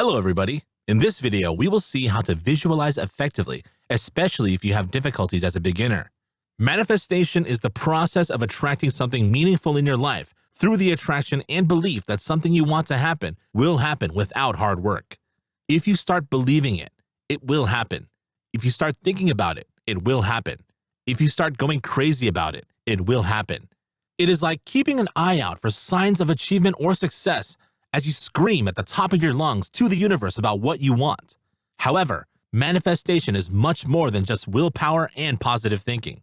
Hello everybody! In this video, we will see how to visualize effectively, especially if you have difficulties as a beginner. Manifestation is the process of attracting something meaningful in your life through the attraction and belief that something you want to happen will happen without hard work. If you start believing it, it will happen. If you start thinking about it, it will happen. If you start going crazy about it, it will happen. It is like keeping an eye out for signs of achievement or success as you scream at the top of your lungs to the universe about what you want. However, manifestation is much more than just willpower and positive thinking.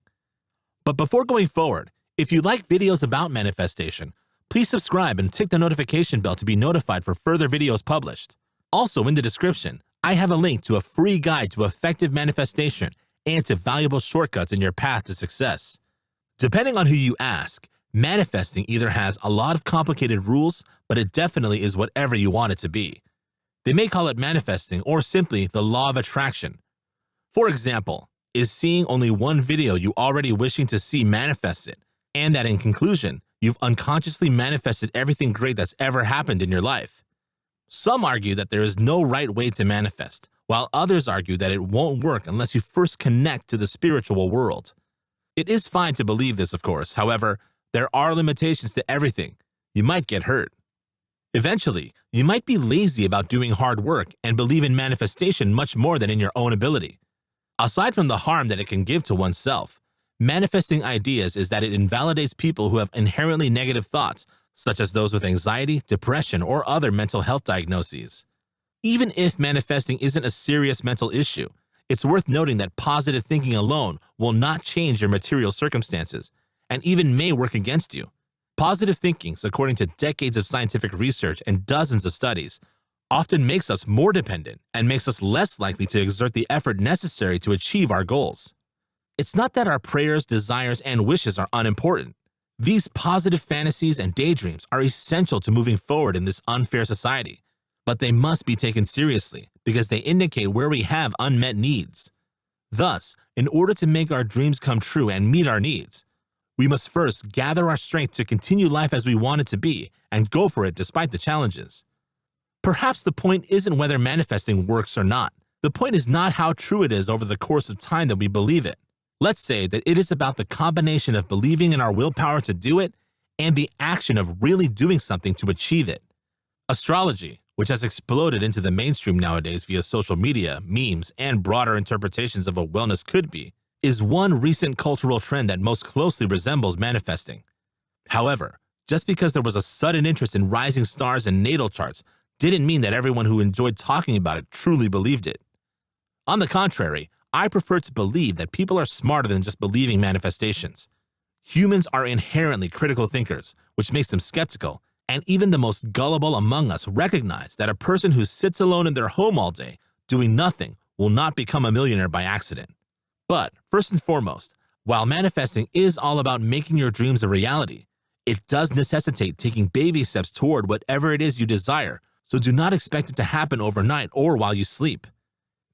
But before going forward, if you like videos about manifestation, please subscribe and tick the notification bell to be notified for further videos published. Also in the description, I have a link to a free guide to effective manifestation and to valuable shortcuts in your path to success. Depending on who you ask, manifesting either has a lot of complicated rules, but it definitely is whatever you want it to be. They may call it manifesting or simply the law of attraction. For example, is seeing only one video you already wishing to see manifested, and that in conclusion, you've unconsciously manifested everything great that's ever happened in your life. Some argue that there is no right way to manifest, while others argue that it won't work unless you first connect to the spiritual world. It is fine to believe this, of course. However, there are limitations to everything. You might get hurt. Eventually, you might be lazy about doing hard work and believe in manifestation much more than in your own ability. Aside from the harm that it can give to oneself, manifesting ideas is that it invalidates people who have inherently negative thoughts, such as those with anxiety, depression, or other mental health diagnoses. Even if manifesting isn't a serious mental issue, it's worth noting that positive thinking alone will not change your material circumstances, and even may work against you. Positive thinking, according to decades of scientific research and dozens of studies, often makes us more dependent and makes us less likely to exert the effort necessary to achieve our goals. It's not that our prayers, desires, and wishes are unimportant. These positive fantasies and daydreams are essential to moving forward in this unfair society, but they must be taken seriously because they indicate where we have unmet needs. Thus, in order to make our dreams come true and meet our needs, we must first gather our strength to continue life as we want it to be and go for it despite the challenges. Perhaps the point isn't whether manifesting works or not. The point is not how true it is over the course of time that we believe it. Let's say that it is about the combination of believing in our willpower to do it and the action of really doing something to achieve it. Astrology, which has exploded into the mainstream nowadays via social media, memes, and broader interpretations of what wellness could be, is one recent cultural trend that most closely resembles manifesting. However, just because there was a sudden interest in rising stars and natal charts didn't mean that everyone who enjoyed talking about it truly believed it. On the contrary, I prefer to believe that people are smarter than just believing manifestations. Humans are inherently critical thinkers, which makes them skeptical, and even the most gullible among us recognize that a person who sits alone in their home all day, doing nothing, will not become a millionaire by accident. But, first and foremost, while manifesting is all about making your dreams a reality, it does necessitate taking baby steps toward whatever it is you desire, so do not expect it to happen overnight or while you sleep.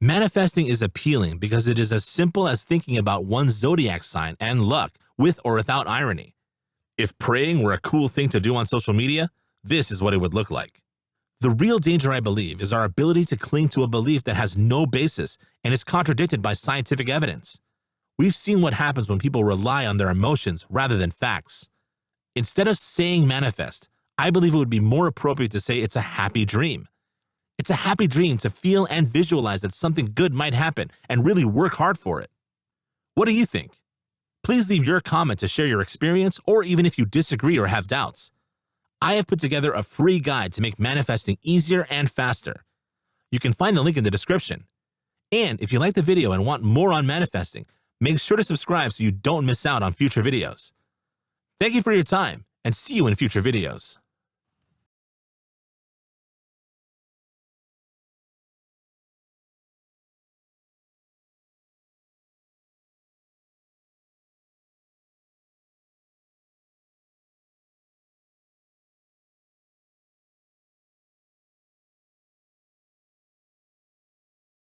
Manifesting is appealing because it is as simple as thinking about one's zodiac sign and luck, with or without irony. If praying were a cool thing to do on social media, this is what it would look like. The real danger, I believe, is our ability to cling to a belief that has no basis and is contradicted by scientific evidence. We've seen what happens when people rely on their emotions rather than facts. Instead of saying manifest, I believe it would be more appropriate to say it's a happy dream. It's a happy dream to feel and visualize that something good might happen and really work hard for it. What do you think? Please leave your comment to share your experience, or even if you disagree or have doubts. I have put together a free guide to make manifesting easier and faster. You can find the link in the description. And if you like the video and want more on manifesting, make sure to subscribe so you don't miss out on future videos. Thank you for your time, and see you in future videos.